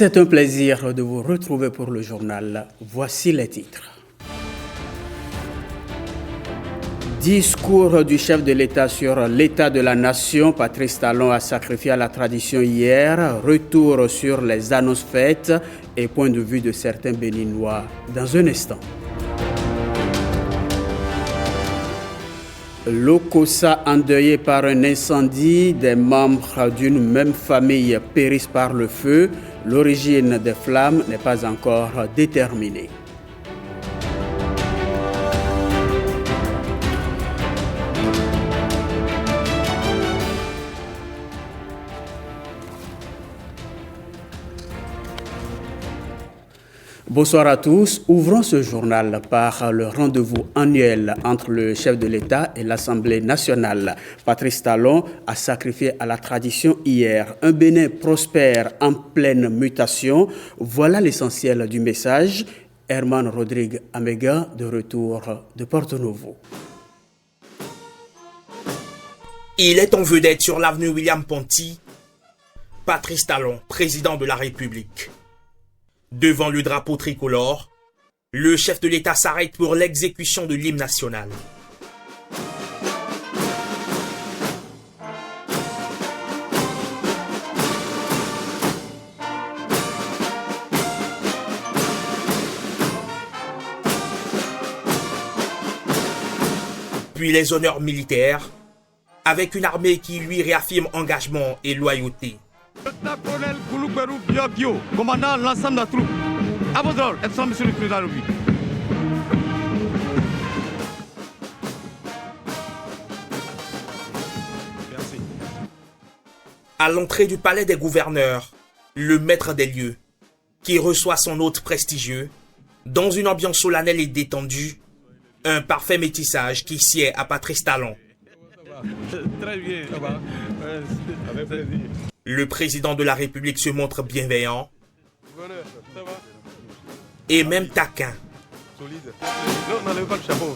C'est un plaisir de vous retrouver pour le journal. Voici les titres. Discours du chef de l'État sur l'état de la nation. Patrice Talon a sacrifié à la tradition hier. Retour sur les annonces faites et point de vue de certains Béninois dans un instant. L'Okossa endeuillé par un incendie, des membres d'une même famille périssent par le feu. L'origine des flammes n'est pas encore déterminée. Bonsoir à tous. Ouvrons ce journal par le rendez-vous annuel entre le chef de l'État et l'Assemblée nationale. Patrice Talon a sacrifié à la tradition hier. Un Bénin prospère en pleine mutation. Voilà l'essentiel du message. Herman Rodrigue Amega, de retour de Porto Novo. Il est en vedette sur l'avenue William Ponty. Patrice Talon, président de la République. Devant le drapeau tricolore, le chef de l'État s'arrête pour l'exécution de l'hymne national. Puis les honneurs militaires, avec une armée qui lui réaffirme engagement et loyauté. Lieutenant-colonel Koulouberou Biobio, commandant l'ensemble de la troupe. À vos ordres, excellent monsieur le président de la République. Merci. À l'entrée du palais des gouverneurs, le maître des lieux, qui reçoit son hôte prestigieux, dans une ambiance solennelle et détendue, un parfait métissage qui sied à Patrice Talon. Très bien, ça va. Avec plaisir. Le président de la République se montre bienveillant et même taquin. Solide. Non, n'enlève pas le chapeau.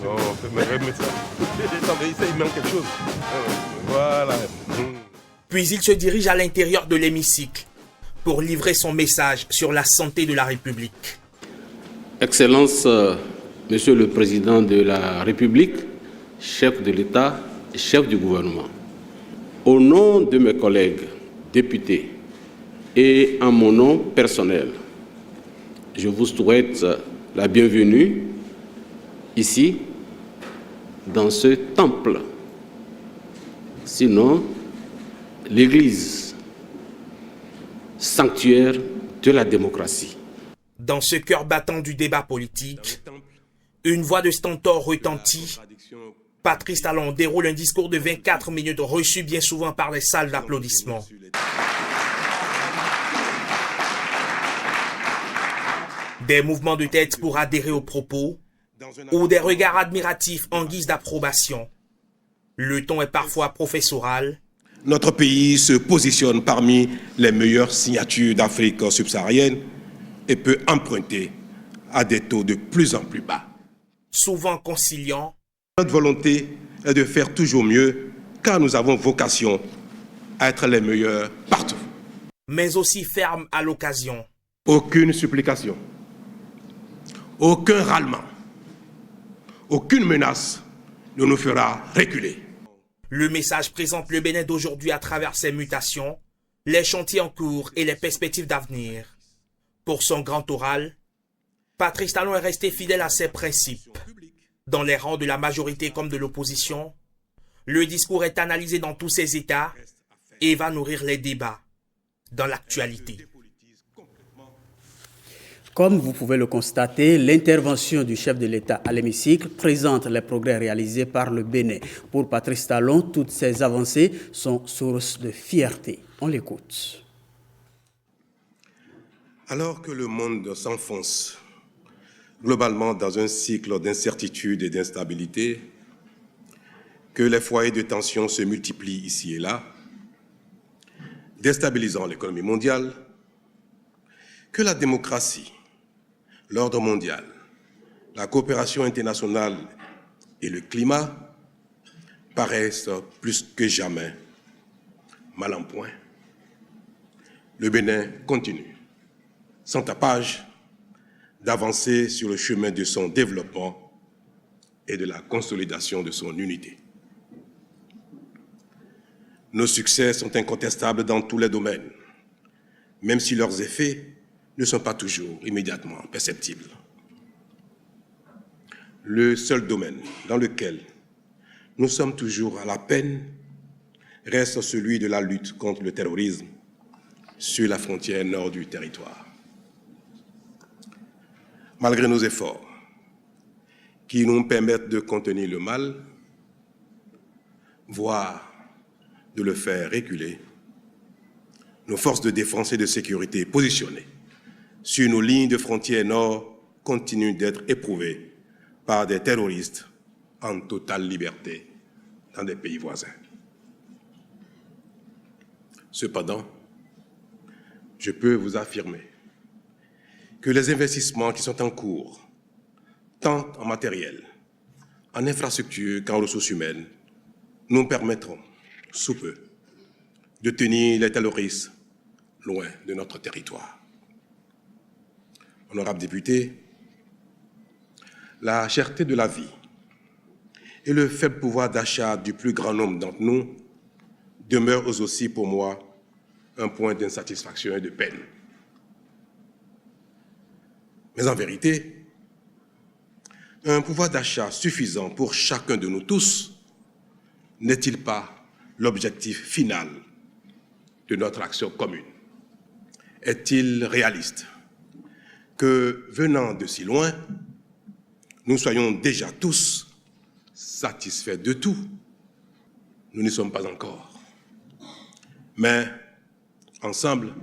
Non, mais remettre ça. Il manque quelque chose. Voilà. Puis il se dirige à l'intérieur de l'hémicycle pour livrer son message sur la santé de la République. Excellence, Monsieur le Président de la République, chef de l'État et chef du gouvernement. Au nom de mes collègues députés et en mon nom personnel, je vous souhaite la bienvenue ici, dans ce temple, sinon l'Église, sanctuaire de la démocratie. Dans ce cœur battant du débat politique, une voix de stentor retentit. Patrice Talon déroule un discours de 24 minutes reçu bien souvent par les salles d'applaudissements. Des mouvements de tête pour adhérer aux propos ou des regards admiratifs en guise d'approbation. Le ton est parfois professoral. Notre pays se positionne parmi les meilleures signatures d'Afrique subsaharienne et peut emprunter à des taux de plus en plus bas. Souvent conciliant. Notre volonté est de faire toujours mieux, car nous avons vocation à être les meilleurs partout. Mais aussi ferme à l'occasion. Aucune supplication, aucun râlement, aucune menace ne nous fera reculer. Le message présente le Bénin d'aujourd'hui à travers ses mutations, les chantiers en cours et les perspectives d'avenir. Pour son grand oral, Patrice Talon est resté fidèle à ses principes. Dans les rangs de la majorité comme de l'opposition, le discours est analysé dans tous ses états et va nourrir les débats dans l'actualité. Comme vous pouvez le constater, l'intervention du chef de l'État à l'hémicycle présente les progrès réalisés par le Bénin. Pour Patrice Talon, toutes ces avancées sont source de fierté. On l'écoute. Alors que le monde s'enfonce globalement dans un cycle d'incertitude et d'instabilité, que les foyers de tension se multiplient ici et là, déstabilisant l'économie mondiale, que la démocratie, l'ordre mondial, la coopération internationale et le climat paraissent plus que jamais mal en point. le Bénin continue, sans tapage, d'avancer sur le chemin de son développement et de la consolidation de son unité. Nos succès sont incontestables dans tous les domaines, même si leurs effets ne sont pas toujours immédiatement perceptibles. Le seul domaine dans lequel nous sommes toujours à la peine reste celui de la lutte contre le terrorisme sur la frontière nord du territoire. Malgré nos efforts qui nous permettent de contenir le mal, voire de le faire reculer, nos forces de défense et de sécurité positionnées sur nos lignes de frontière nord continuent d'être éprouvées par des terroristes en totale liberté dans des pays voisins. Cependant, je peux vous affirmer que les investissements qui sont en cours, tant en matériel, en infrastructure qu'en ressources humaines, nous permettront, sous peu, de tenir les terroristes loin de notre territoire. Honorables députés, la cherté de la vie et le faible pouvoir d'achat du plus grand nombre d'entre nous demeurent aussi pour moi un point d'insatisfaction et de peine. Mais en vérité, un pouvoir d'achat suffisant pour chacun de nous tous n'est-il pas l'objectif final de notre action commune? Est-il réaliste que, venant de si loin, nous soyons déjà tous satisfaits de tout? Nous n'y sommes pas encore. Mais, ensemble,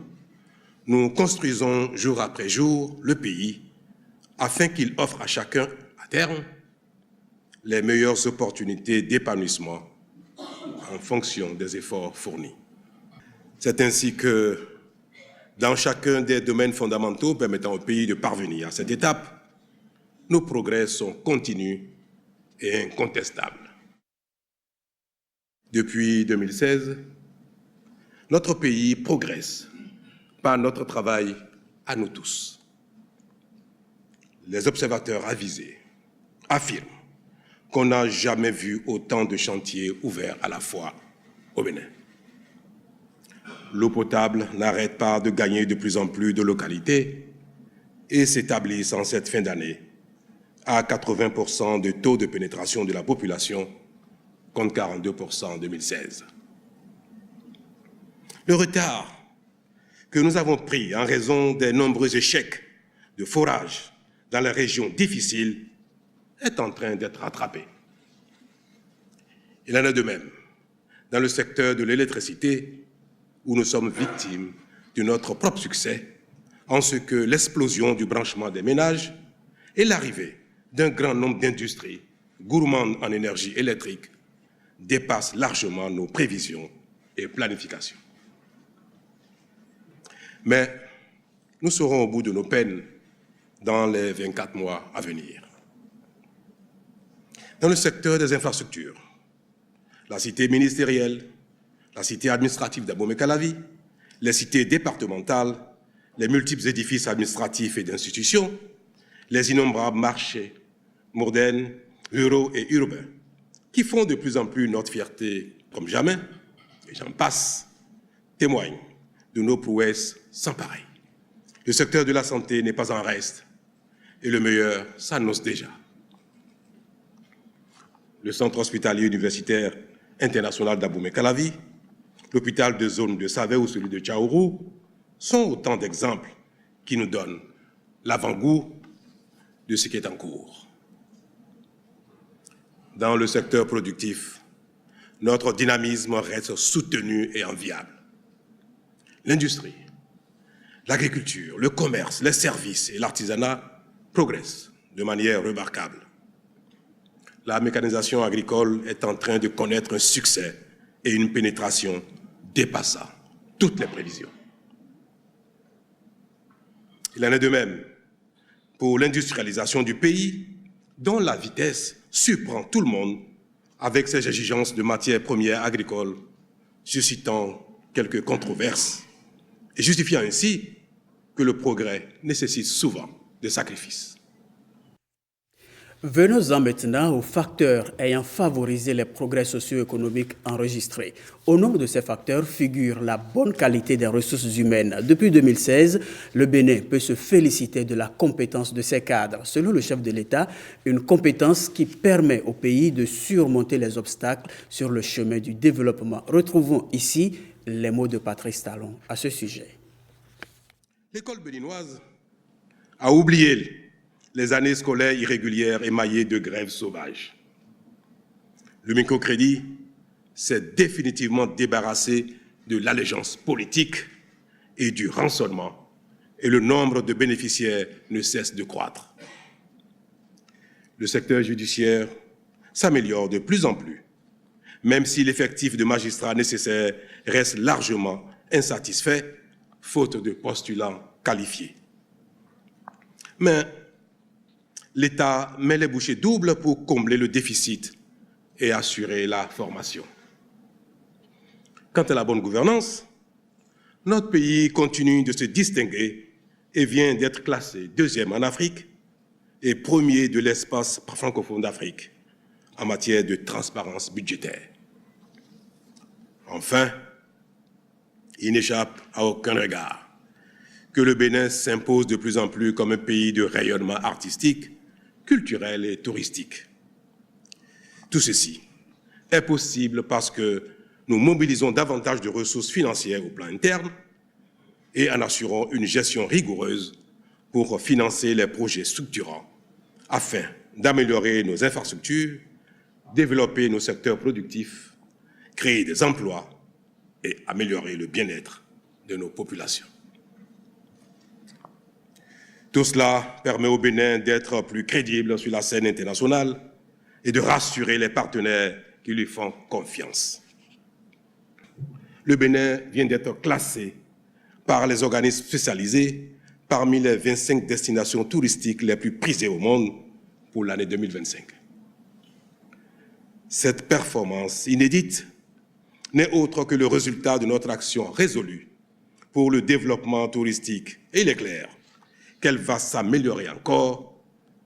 nous construisons jour après jour le pays afin qu'il offre à chacun, à terme, les meilleures opportunités d'épanouissement en fonction des efforts fournis. C'est ainsi que, dans chacun des domaines fondamentaux permettant au pays de parvenir à cette étape, nos progrès sont continus et incontestables. Depuis 2016, notre pays progresse par notre travail à nous tous. Les observateurs avisés affirment qu'on n'a jamais vu autant de chantiers ouverts à la fois au Bénin. L'eau potable n'arrête pas de gagner de plus en plus de localités et s'établit en cette fin d'année à 80% de taux de pénétration de la population contre 42% en 2016. Le retard que nous avons pris en raison des nombreux échecs de forage dans les régions difficiles est en train d'être rattrapé. Il en est de même dans le secteur de l'électricité où nous sommes victimes de notre propre succès en ce que l'explosion du branchement des ménages et l'arrivée d'un grand nombre d'industries gourmandes en énergie électrique dépassent largement nos prévisions et planifications. Mais nous serons au bout de nos peines dans les 24 mois à venir. Dans le secteur des infrastructures, la cité ministérielle, la cité administrative d'Abomey-Calavi, les cités départementales, les multiples édifices administratifs et d'institutions, les innombrables marchés modernes, ruraux et urbains, qui font de plus en plus notre fierté comme jamais, et j'en passe, témoignent de nos prouesses sans pareil. Le secteur de la santé n'est pas en reste, et le meilleur s'annonce déjà. Le centre hospitalier universitaire international d'Abomey-Calavi, l'hôpital de zone de Savé ou celui de Tchaourou sont autant d'exemples qui nous donnent l'avant-goût de ce qui est en cours. Dans le secteur productif, notre dynamisme reste soutenu et enviable. L'industrie, l'agriculture, le commerce, les services et l'artisanat progressent de manière remarquable. La mécanisation agricole est en train de connaître un succès et une pénétration dépassant toutes les prévisions. Il en est de même pour l'industrialisation du pays, dont la vitesse surprend tout le monde avec ses exigences de matières premières agricoles, suscitant quelques controverses et justifiant ainsi que le progrès nécessite souvent des sacrifices. Venons-en maintenant aux facteurs ayant favorisé les progrès socio-économiques enregistrés. Au nombre de ces facteurs figure la bonne qualité des ressources humaines. Depuis 2016, le Bénin peut se féliciter de la compétence de ses cadres. Selon le chef de l'État, une compétence qui permet au pays de surmonter les obstacles sur le chemin du développement. Retrouvons ici les mots de Patrice Talon à ce sujet. L'école béninoise a oublié les années scolaires irrégulières émaillées de grèves sauvages. Le microcrédit s'est définitivement débarrassé de l'allégeance politique et du rançonnement, et le nombre de bénéficiaires ne cesse de croître. Le secteur judiciaire s'améliore de plus en plus, même si l'effectif de magistrats nécessaire reste largement insatisfait, faute de postulants qualifiés. Mais l'État met les bouchées doubles pour combler le déficit et assurer la formation. Quant à la bonne gouvernance, notre pays continue de se distinguer et vient d'être classé 2e en Afrique et 1er de l'espace francophone d'Afrique en matière de transparence budgétaire. Enfin, il n'échappe à aucun regard que le Bénin s'impose de plus en plus comme un pays de rayonnement artistique, culturel et touristique. Tout ceci est possible parce que nous mobilisons davantage de ressources financières au plan interne et en assurons une gestion rigoureuse pour financer les projets structurants afin d'améliorer nos infrastructures, développer nos secteurs productifs, créer des emplois et améliorer le bien-être de nos populations. Tout cela permet au Bénin d'être plus crédible sur la scène internationale et de rassurer les partenaires qui lui font confiance. Le Bénin vient d'être classé par les organismes spécialisés parmi les 25 destinations touristiques les plus prisées au monde pour l'année 2025. Cette performance inédite n'est autre que le résultat de notre action résolue pour le développement touristique, et il est clair qu'elle va s'améliorer encore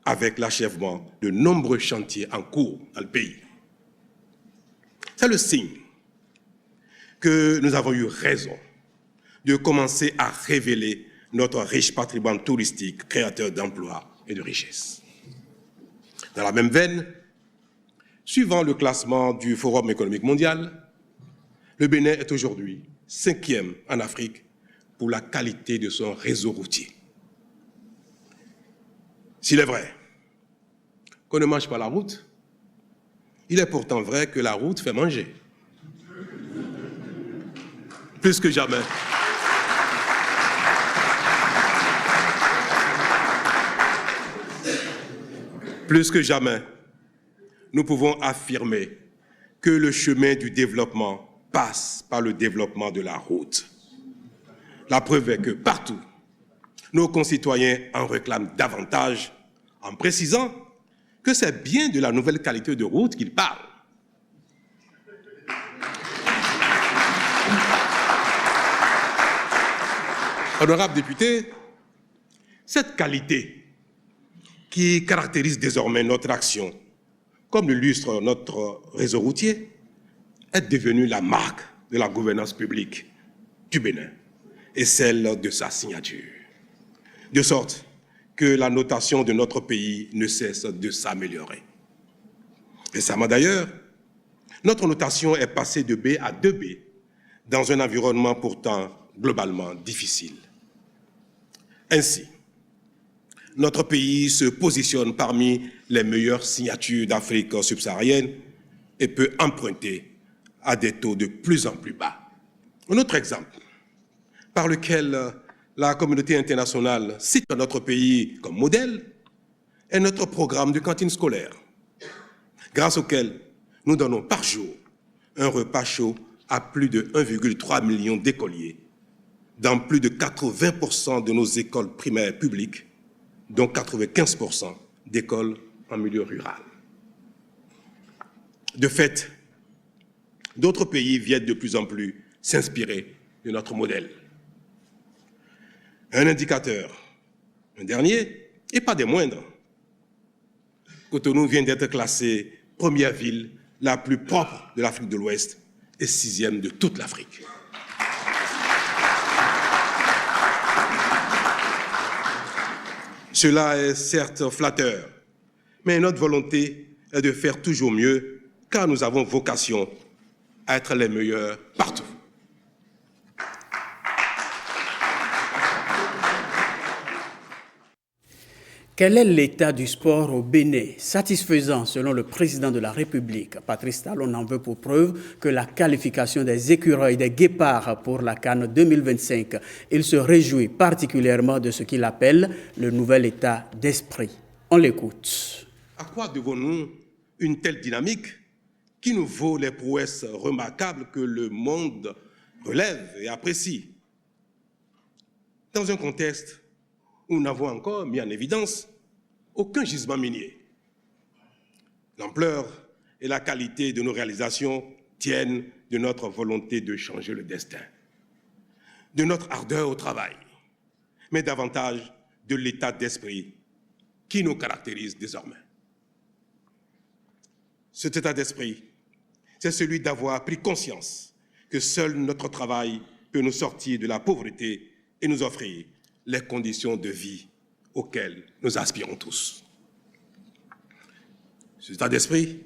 avec l'achèvement de nombreux chantiers en cours dans le pays. C'est le signe que nous avons eu raison de commencer à révéler notre riche patrimoine touristique, créateur d'emplois et de richesses. Dans la même veine, suivant le classement du Forum économique mondial, le Bénin est aujourd'hui 5e en Afrique pour la qualité de son réseau routier. S'il est vrai qu'on ne mange pas la route, il est pourtant vrai que la route fait manger. Plus que jamais. Plus que jamais, nous pouvons affirmer que le chemin du développement passe par le développement de la route. La preuve est que partout, nos concitoyens en réclament davantage en précisant que c'est bien de la nouvelle qualité de route qu'ils parlent. Honorables députés, cette qualité qui caractérise désormais notre action, comme l'illustre notre réseau routier, est devenue la marque de la gouvernance publique du Bénin et celle de sa signature. De sorte que la notation de notre pays ne cesse de s'améliorer. Récemment d'ailleurs, notre notation est passée de B à 2B dans un environnement pourtant globalement difficile. Ainsi, notre pays se positionne parmi les meilleures signatures d'Afrique subsaharienne et peut emprunter à des taux de plus en plus bas. Un autre exemple par lequel la communauté internationale cite notre pays comme modèle est notre programme de cantine scolaire, grâce auquel nous donnons par jour un repas chaud à plus de 1,3 million d'écoliers dans plus de 80% de nos écoles primaires publiques, dont 95% d'écoles en milieu rural. De fait, d'autres pays viennent de plus en plus s'inspirer de notre modèle. Un indicateur, un dernier, et pas des moindres. Cotonou vient d'être classée première ville la plus propre de l'Afrique de l'Ouest et 6e de toute l'Afrique. Cela est certes flatteur, mais notre volonté est de faire toujours mieux, car nous avons vocation à être les meilleurs partout. Quel est l'état du sport au Bénin? Satisfaisant selon le président de la République. Patrice Talon en veut pour preuve que la qualification des écureuils des guépards pour la CAN 2025. Il se réjouit particulièrement de ce qu'il appelle le nouvel état d'esprit. On l'écoute. À quoi devons-nous une telle dynamique qui nous vaut les prouesses remarquables que le monde relève et apprécie? Dans un contexte où nous n'avons encore mis en évidence aucun gisement minier. L'ampleur et la qualité de nos réalisations tiennent de notre volonté de changer le destin, de notre ardeur au travail, mais davantage de l'état d'esprit qui nous caractérise désormais. Cet état d'esprit, c'est celui d'avoir pris conscience que seul notre travail peut nous sortir de la pauvreté et nous offrir les conditions de vie auxquelles nous aspirons tous. Cet état d'esprit,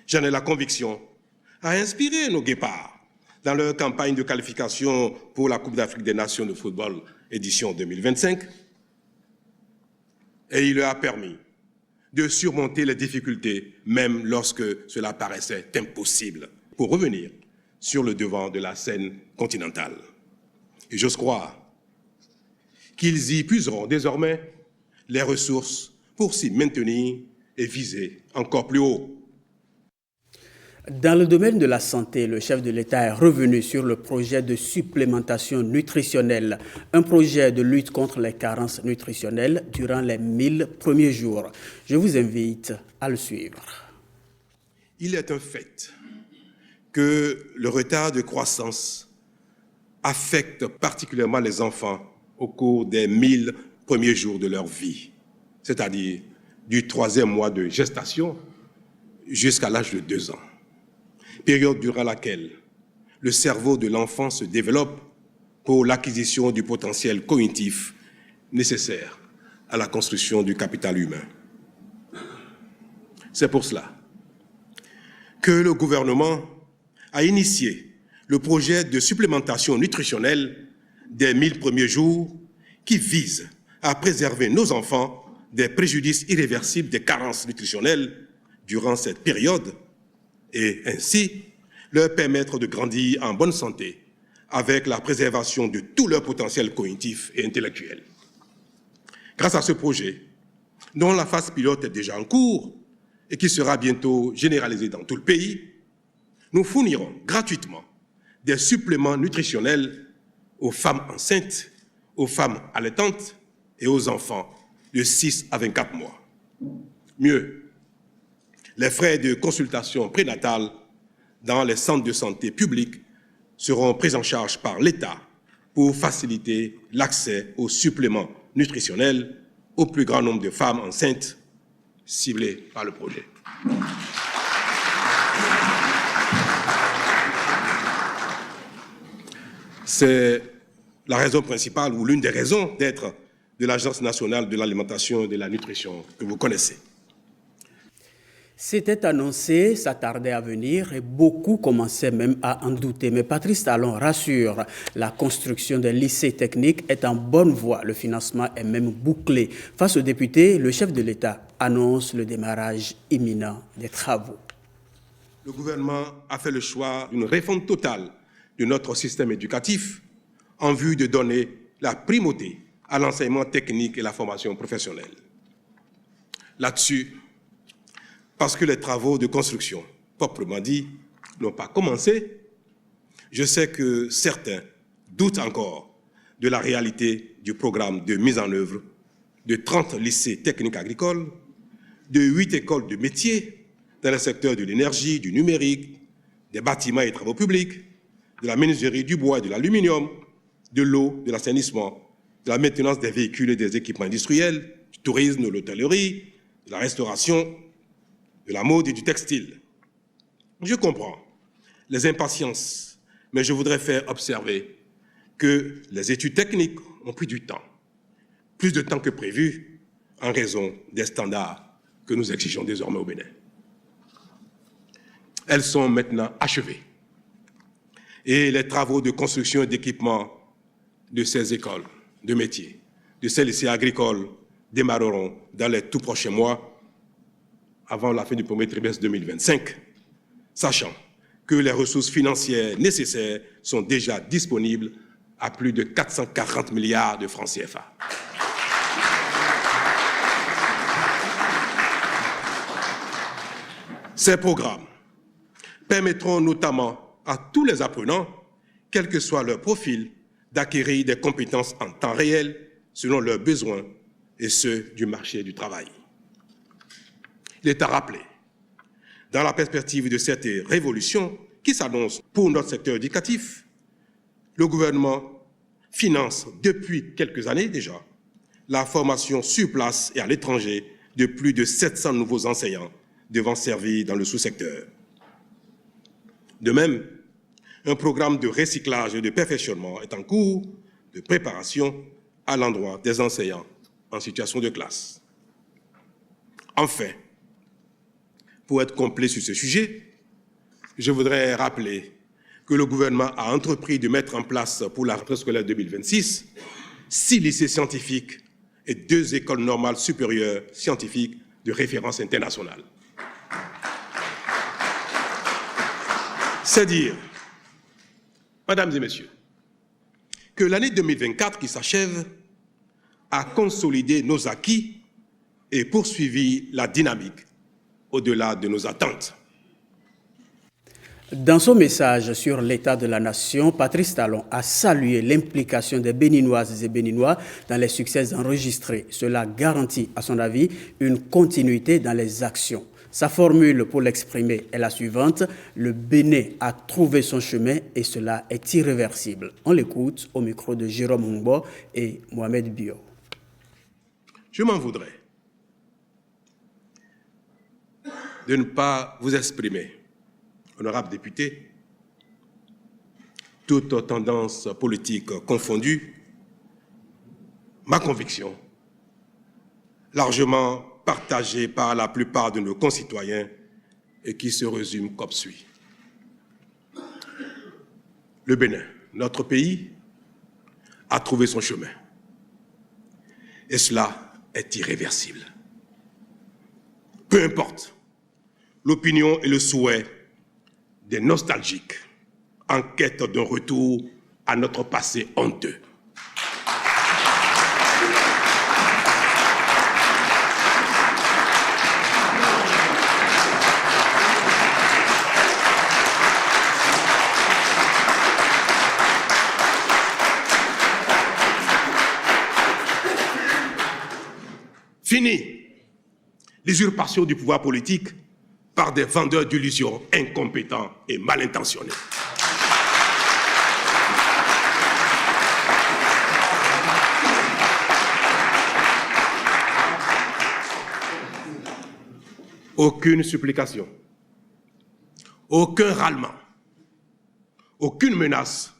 j'en ai la conviction, a inspiré nos guépards dans leur campagne de qualification pour la Coupe d'Afrique des Nations de football édition 2025, et il leur a permis de surmonter les difficultés, même lorsque cela paraissait impossible, pour revenir sur le devant de la scène continentale. Et j'ose croire qu'ils y puiseront désormais les ressources pour s'y maintenir et viser encore plus haut. Dans le domaine de la santé, le chef de l'État est revenu sur le projet de supplémentation nutritionnelle, un projet de lutte contre les carences nutritionnelles durant les 1000 premiers jours. Je vous invite à le suivre. Il est un fait que le retard de croissance affecte particulièrement les enfants au cours des 1000 premiers jours de leur vie, c'est-à-dire du 3e mois de gestation jusqu'à l'âge de 2 ans, période durant laquelle le cerveau de l'enfant se développe pour l'acquisition du potentiel cognitif nécessaire à la construction du capital humain. C'est pour cela que le gouvernement a initié le projet de supplémentation nutritionnelle des 1000 premiers jours qui vise à préserver nos enfants des préjudices irréversibles des carences nutritionnelles durant cette période et ainsi leur permettre de grandir en bonne santé avec la préservation de tout leur potentiel cognitif et intellectuel. Grâce à ce projet, dont la phase pilote est déjà en cours et qui sera bientôt généralisée dans tout le pays, nous fournirons gratuitement des suppléments nutritionnels aux femmes enceintes, aux femmes allaitantes et aux enfants de 6 à 24 mois. Mieux, les frais de consultation prénatale dans les centres de santé publics seront pris en charge par l'État pour faciliter l'accès aux suppléments nutritionnels au plus grand nombre de femmes enceintes ciblées par le projet. C'est la raison principale ou l'une des raisons d'être de l'Agence nationale de l'alimentation et de la nutrition que vous connaissez. C'était annoncé, ça tardait à venir et beaucoup commençaient même à en douter. Mais Patrice Talon rassure, la construction des lycées techniques est en bonne voie. Le financement est même bouclé. Face aux députés, le chef de l'État annonce le démarrage imminent des travaux. Le gouvernement a fait le choix d'une réforme totale de notre système éducatif en vue de donner la primauté à l'enseignement technique et la formation professionnelle. Là-dessus, parce que les travaux de construction, proprement dit, n'ont pas commencé, je sais que certains doutent encore de la réalité du programme de mise en œuvre de 30 lycées techniques agricoles, de 8 écoles de métiers dans les secteurs de l'énergie, du numérique, des bâtiments et travaux publics, de la menuiserie, du bois et de l'aluminium, de l'eau, de l'assainissement, de la maintenance des véhicules et des équipements industriels, du tourisme, de l'hôtellerie, de la restauration, de la mode et du textile. Je comprends les impatiences, mais je voudrais faire observer que les études techniques ont pris du temps, plus de temps que prévu, en raison des standards que nous exigeons désormais au Bénin. Elles sont maintenant achevées et les travaux de construction et d'équipement de ces écoles de métiers, de ces lycées agricoles, démarreront dans les tout prochains mois, avant la fin du premier trimestre 2025, sachant que les ressources financières nécessaires sont déjà disponibles à plus de 440 milliards de francs CFA. Ces programmes permettront notamment à tous les apprenants, quel que soit leur profil, d'acquérir des compétences en temps réel selon leurs besoins et ceux du marché du travail. Il est à rappeler, dans la perspective de cette révolution qui s'annonce pour notre secteur éducatif, le gouvernement finance depuis quelques années déjà la formation sur place et à l'étranger de plus de 700 nouveaux enseignants devant servir dans le sous-secteur. De même, un programme de recyclage et de perfectionnement est en cours de préparation à l'endroit des enseignants en situation de classe. Enfin, pour être complet sur ce sujet, je voudrais rappeler que le gouvernement a entrepris de mettre en place pour la rentrée scolaire 2026 6 lycées scientifiques et 2 écoles normales supérieures scientifiques de référence internationale. C'est dire, mesdames et messieurs, que l'année 2024 qui s'achève a consolidé nos acquis et poursuivi la dynamique au-delà de nos attentes. Dans son message sur l'état de la nation, Patrice Talon a salué l'implication des Béninoises et Béninois dans les succès enregistrés. Cela garantit, à son avis, une continuité dans les actions. Sa formule pour l'exprimer est la suivante: le Bénin a trouvé son chemin et cela est irréversible. On l'écoute au micro de Jérôme Humbo et Mohamed Bio. Je m'en voudrais de ne pas vous exprimer, honorable député, toute tendance politique confondue, ma conviction, largement partagée par la plupart de nos concitoyens et qui se résume comme suit. Le Bénin, notre pays, a trouvé son chemin. Et cela est irréversible. Peu importe l'opinion et le souhait des nostalgiques en quête d'un retour à notre passé honteux. Fini l'usurpation du pouvoir politique par des vendeurs d'illusions incompétents et mal intentionnés. Aucune supplication, aucun râlement, aucune menace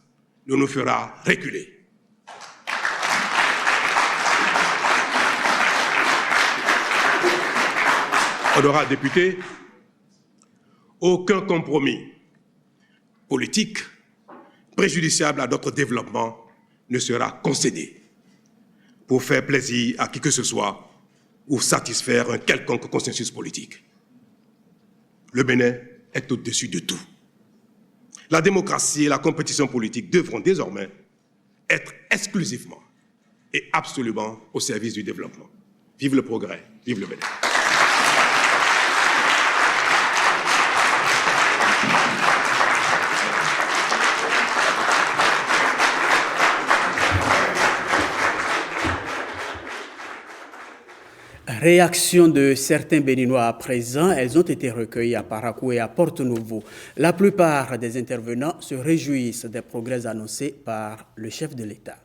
ne nous fera reculer. Honorable député, aucun compromis politique préjudiciable à notre développement ne sera concédé pour faire plaisir à qui que ce soit ou satisfaire un quelconque consensus politique. Le Bénin est au-dessus de tout. La démocratie et la compétition politique devront désormais être exclusivement et absolument au service du développement. Vive le progrès, vive le Bénin. Réaction de certains Béninois à présent, elles ont été recueillies à Parakou et à Porto-Novo. La plupart des intervenants se réjouissent des progrès annoncés par le chef de l'État.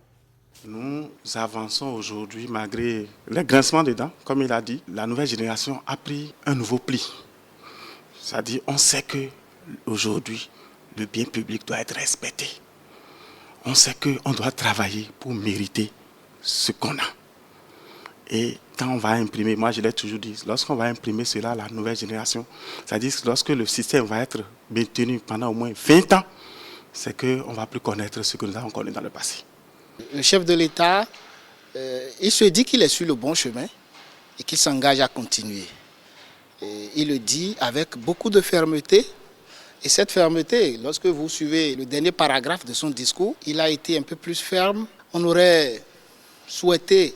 Nous avançons aujourd'hui malgré les grincements des dents. Comme il a dit, la nouvelle génération a pris un nouveau pli. C'est-à-dire, on sait qu'aujourd'hui, le bien public doit être respecté. On sait qu'on doit travailler pour mériter ce qu'on a. Et quand on va imprimer, moi je l'ai toujours dit, lorsqu'on va imprimer cela à la nouvelle génération, c'est-à-dire que lorsque le système va être maintenu pendant au moins 20 ans, c'est qu'on ne va plus connaître ce que nous avons connu dans le passé. Le chef de l'État, il se dit qu'il est sur le bon chemin et qu'il s'engage à continuer. Et il le dit avec beaucoup de fermeté. Et cette fermeté, lorsque vous suivez le dernier paragraphe de son discours, il a été un peu plus ferme. On aurait souhaité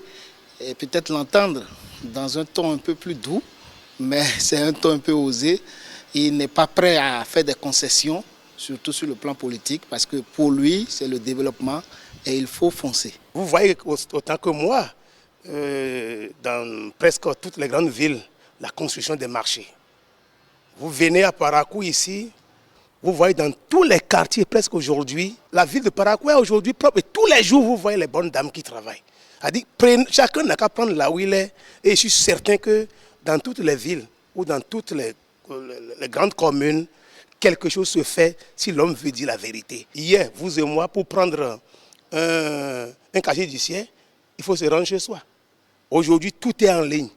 peut-être l'entendre dans un ton un peu plus doux, mais c'est un ton un peu osé. Il n'est pas prêt à faire des concessions, surtout sur le plan politique, parce que pour lui, c'est le développement et il faut foncer. Vous voyez autant que moi, dans presque toutes les grandes villes, la construction des marchés. Vous venez à Parakou ici, vous voyez dans tous les quartiers presque aujourd'hui, la ville de Parakou est aujourd'hui propre et tous les jours vous voyez les bonnes dames qui travaillent. Chacun n'a qu'à prendre là où il est et je suis certain que dans toutes les villes ou dans toutes les grandes communes, quelque chose se fait si l'homme veut dire la vérité. Hier, vous et moi, pour prendre un casier judiciaire, il faut se rendre chez soi. Aujourd'hui, tout est en ligne.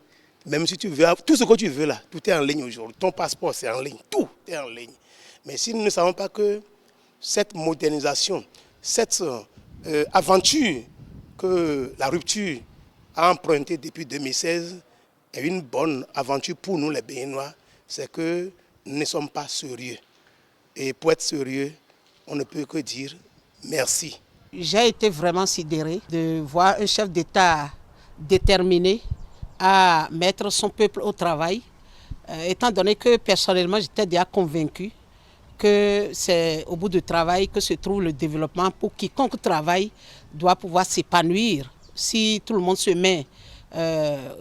Même si tu veux, tout ce que tu veux là, tout est en ligne aujourd'hui. Ton passeport, c'est en ligne. Tout est en ligne. Mais si nous ne savons pas que cette modernisation, cette aventure que la rupture a empruntée depuis 2016 est une bonne aventure pour nous les Béninois, c'est que nous ne sommes pas sérieux. Et pour être sérieux, on ne peut que dire merci. J'ai été vraiment sidéré de voir un chef d'État déterminé à mettre son peuple au travail, étant donné que personnellement j'étais déjà convaincu que c'est au bout du travail que se trouve le développement. Pour quiconque travaille doit pouvoir s'épanouir. Si tout le monde se met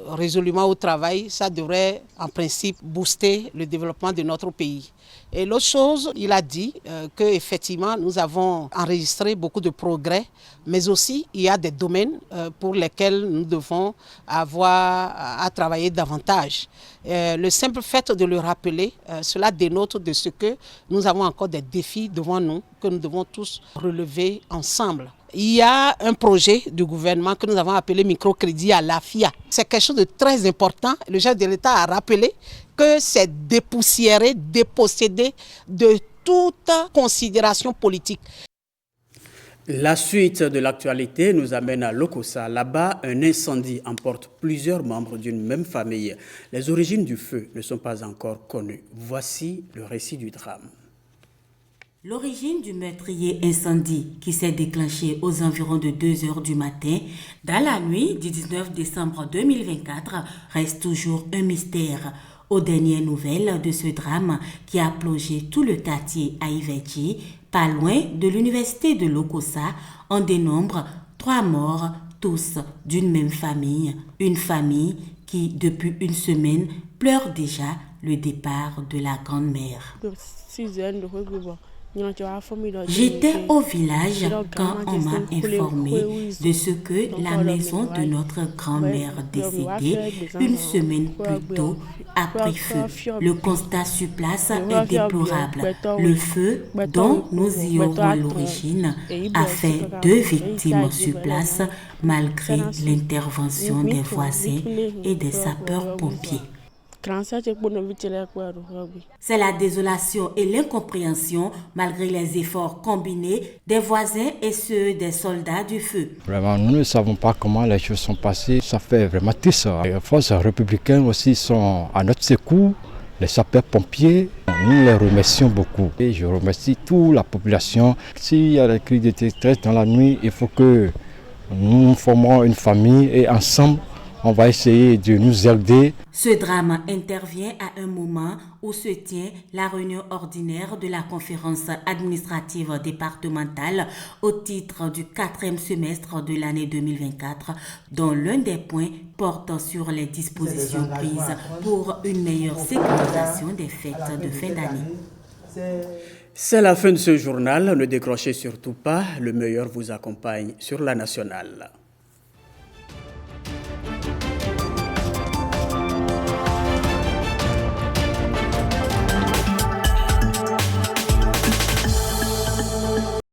résolument au travail, ça devrait en principe booster le développement de notre pays. Et l'autre chose, il a dit qu'effectivement nous avons enregistré beaucoup de progrès, mais aussi il y a des domaines pour lesquels nous devons avoir à travailler davantage. Le simple fait de le rappeler, cela dénote de ce que nous avons encore des défis devant nous, que nous devons tous relever ensemble. Il y a un projet du gouvernement que nous avons appelé microcrédit à l'AFIA. C'est quelque chose de très important. Le chef de l'État a rappelé que c'est dépoussiéré, dépossédé de toute considération politique. La suite de l'actualité nous amène à Lokossa. Là-bas, un incendie emporte plusieurs membres d'une même famille. Les origines du feu ne sont pas encore connues. Voici le récit du drame. L'origine du meurtrier incendie qui s'est déclenché aux environs de 2 heures du matin dans la nuit du 19 décembre 2024 reste toujours un mystère. Aux dernières nouvelles de ce drame qui a plongé tout le quartier à Ivechi, pas loin de l'université de Lokossa, on dénombre 3 morts, tous d'une même famille. Une famille qui, depuis une semaine, pleure déjà le départ de la grand-mère. J'étais au village quand on m'a informé de ce que la maison de notre grand-mère décédée une semaine plus tôt a pris feu. Le constat sur place est déplorable. Le feu, dont nous ignorons l'origine, a fait 2 victimes sur place malgré l'intervention des voisins et des sapeurs-pompiers. C'est la désolation et l'incompréhension malgré les efforts combinés des voisins et ceux des soldats du feu. Vraiment, nous ne savons pas comment les choses sont passées. Ça fait vraiment triste. Les forces républicaines aussi sont à notre secours. Les sapeurs-pompiers, nous les remercions beaucoup. Et je remercie toute la population. S'il y a des cris de détresse dans la nuit, il faut que nous formons une famille et ensemble, on va essayer de nous aider. Ce drame intervient à un moment où se tient la réunion ordinaire de la conférence administrative départementale au titre du 4e semestre de l'année 2024, dont l'un des points porte sur les dispositions prises pour une meilleure sécurisation des fêtes de fin d'année. C'est la fin de ce journal. Ne décrochez surtout pas. Le meilleur vous accompagne sur la nationale.